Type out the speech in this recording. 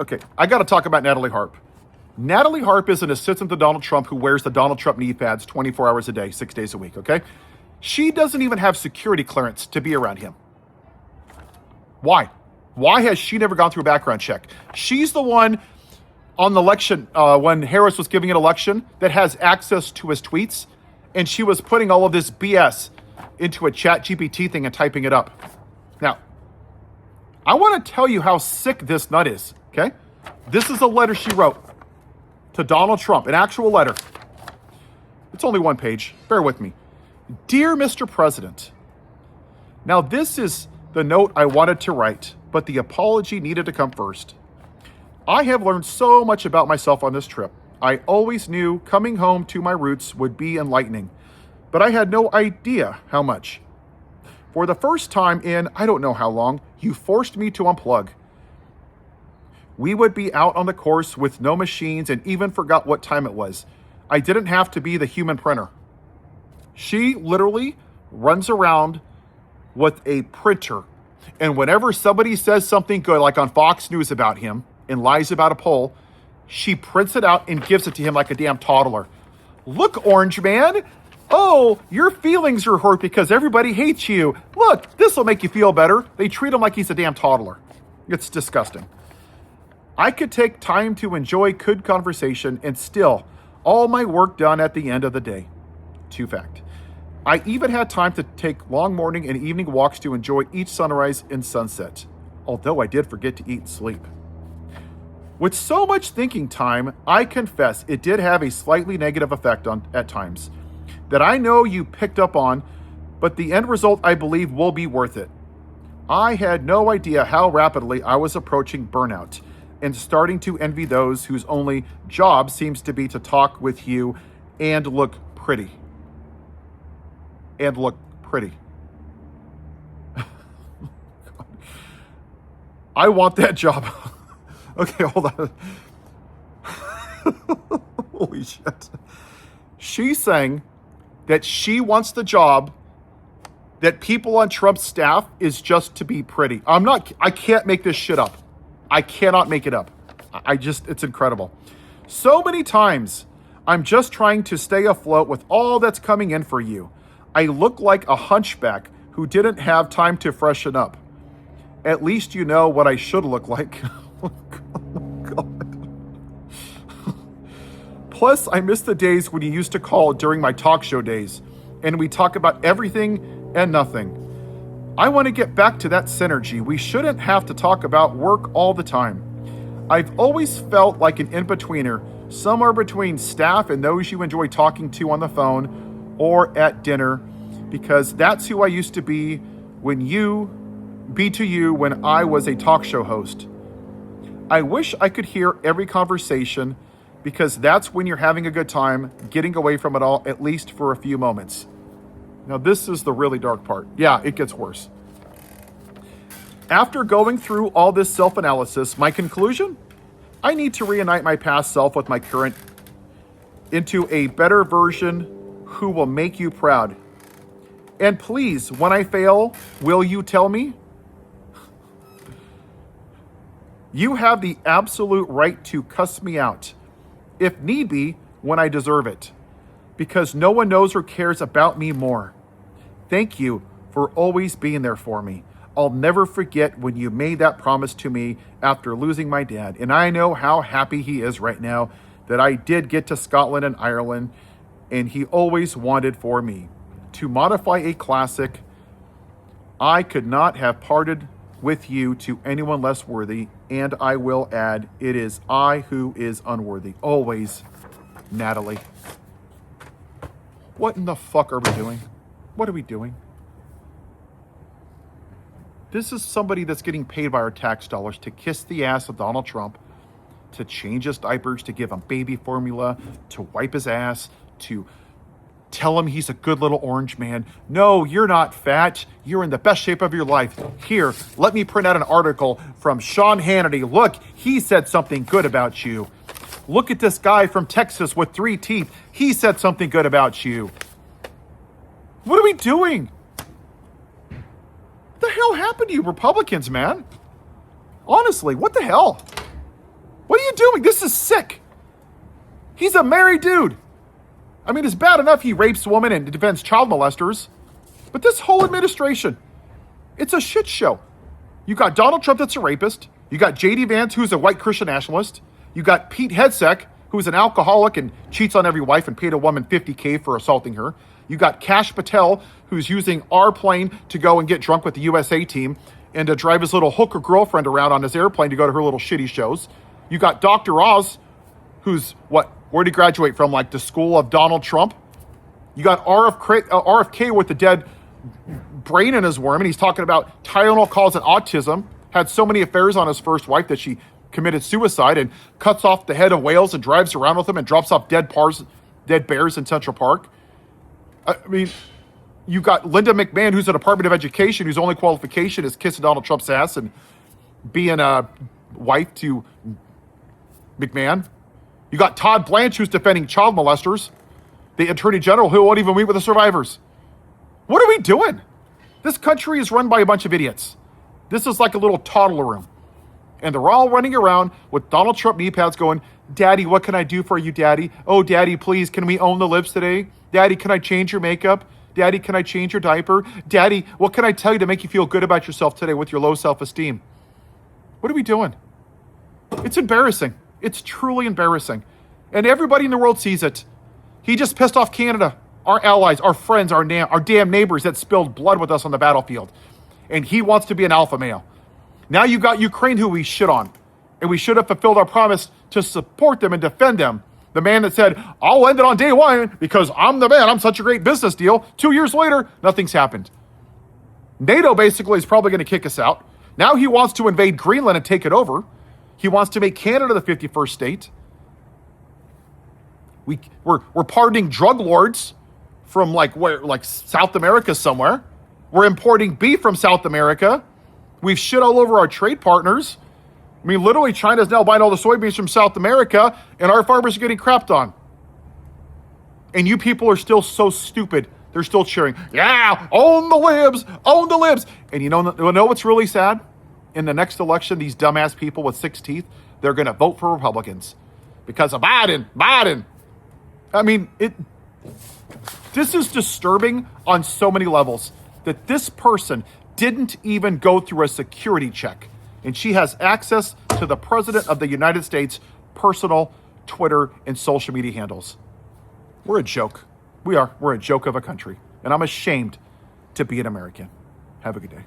Okay, I got to talk about Natalie Harp. Natalie Harp is an assistant to Donald Trump who wears the Donald Trump knee pads 24 hours a day, 6 days a week, okay? She doesn't even have security clearance to be around him. Why? Why has she never gone through a background check? She's the one on the election, when Harris was giving an election, that has access to his tweets, and she was putting all of this BS into a chat GPT thing and typing it up. Now, I want to tell you how sick this nut is, okay? This is a letter she wrote to Donald Trump, an actual letter. It's only one page. Bear with me. Dear Mr. President, now this is the note I wanted to write, but the apology needed to come first. I have learned so much about myself on this trip. I always knew coming home to my roots would be enlightening, but I had no idea how much. For the first time in I don't know how long, you forced me to unplug. We would be out on the course with no machines and even forgot what time it was. I didn't have to be the human printer. She literally runs around with a printer, and whenever somebody says something good, like on Fox News about him and lies about a poll, she prints it out and gives it to him like a damn toddler. Look, Orange Man. Oh, your feelings are hurt because everybody hates you. Look, this will make you feel better. They treat him like he's a damn toddler. It's disgusting. I could take time to enjoy good conversation and still all my work done at the end of the day. To fact. I even had time to take long morning and evening walks to enjoy each sunrise and sunset, although I did forget to eat and sleep. With so much thinking time, I confess it did have a slightly negative effect at times that I know you picked up on, but the end result I believe will be worth it. I had no idea how rapidly I was approaching burnout and starting to envy those whose only job seems to be to talk with you and look pretty. And look pretty. I want that job. Okay, hold on. Holy shit. She's saying that she wants the job, that people on Trump's staff is just to be pretty. I can't make this shit up. I cannot make it up. It's incredible. So many times, I'm just trying to stay afloat with all that's coming in for you. I look like a hunchback who didn't have time to freshen up. At least you know what I should look like. Oh, God. Plus, I miss the days when you used to call during my talk show days, and we talk about everything and nothing. I want to get back to that synergy. We shouldn't have to talk about work all the time. I've always felt like an in-betweener, somewhere between staff and those you enjoy talking to on the phone or at dinner, because that's who I used to be when I was a talk show host. I wish I could hear every conversation, because that's when you're having a good time, getting away from it all, at least for a few moments. Now, this is the really dark part. Yeah, it gets worse. After going through all this self-analysis, my conclusion? I need to reunite my past self with my current into a better version who will make you proud. And please, when I fail, will you tell me? You have the absolute right to cuss me out, if need be, when I deserve it, because no one knows or cares about me more. Thank you for always being there for me. I'll never forget when you made that promise to me after losing my dad, and I know how happy he is right now that I did get to Scotland and Ireland, and he always wanted for me. To modify a classic, I could not have parted with you to anyone less worthy, and I will add, it is I who is unworthy. Always, Natalie. What in the fuck are we doing? What are we doing? This is somebody that's getting paid by our tax dollars to kiss the ass of Donald Trump, to change his diapers, to give him baby formula, to wipe his ass, to tell him he's a good little orange man. No, you're not fat. You're in the best shape of your life. Here, let me print out an article from Sean Hannity. Look, he said something good about you. Look at this guy from Texas with 3 teeth. He said something good about you. What are we doing? What the hell happened to you Republicans, man? Honestly, what the hell? you doing? This is sick. He's a married dude. I mean, it's bad enough he rapes women and defends child molesters, but this whole administration, it's a shit show. You got Donald Trump that's a rapist. You got J.D. Vance, who's a white Christian nationalist. You got Pete Hegseth, who's an alcoholic and cheats on every wife and paid a woman $50K for assaulting her. You got Kash Patel, who's using our plane to go and get drunk with the USA team and to drive his little hooker girlfriend around on his airplane to go to her little shitty shows. You got Dr. Oz, who's where did he graduate from? Like the school of Donald Trump. You got RFK with the dead brain in his worm, and he's talking about Tylenol calls it autism, had so many affairs on his first wife that she committed suicide, and cuts off the head of whales and drives around with them and drops off dead bears in Central Park. I mean, you got Linda McMahon, who's a Department of Education, whose only qualification is kissing Donald Trump's ass and being a wife to McMahon. You got Todd Blanche, who's defending child molesters, the Attorney General, who won't even meet with the survivors. What are we doing? This country is run by a bunch of idiots. This is like a little toddler room. And they're all running around with Donald Trump knee pads going, Daddy, what can I do for you, Daddy? Oh, Daddy, please, can we own the lips today? Daddy, can I change your makeup? Daddy, can I change your diaper? Daddy, what can I tell you to make you feel good about yourself today with your low self-esteem? What are we doing? It's embarrassing. It's truly embarrassing. And everybody in the world sees it. He just pissed off Canada, our allies, our friends, our damn neighbors that spilled blood with us on the battlefield. And he wants to be an alpha male. Now you've got Ukraine, who we shit on. And we should have fulfilled our promise to support them and defend them. The man that said, I'll end it on day one because I'm the man. I'm such a great business deal. 2 years later, nothing's happened. NATO basically is probably going to kick us out. Now he wants to invade Greenland and take it over. He wants to make Canada the 51st state. We're pardoning drug lords from like South America somewhere. We're importing beef from South America. We've shit all over our trade partners. I mean, literally, China's now buying all the soybeans from South America, and our farmers are getting crapped on. And you people are still so stupid. They're still cheering, yeah, own the libs, own the libs. And you know what's really sad? In the next election, these dumbass people with 6 teeth, they're going to vote for Republicans because of Biden. I mean, this is disturbing on so many levels that this person didn't even go through a security check. And she has access to the President of the United States' personal Twitter and social media handles. We're a joke. We're a joke of a country. And I'm ashamed to be an American. Have a good day.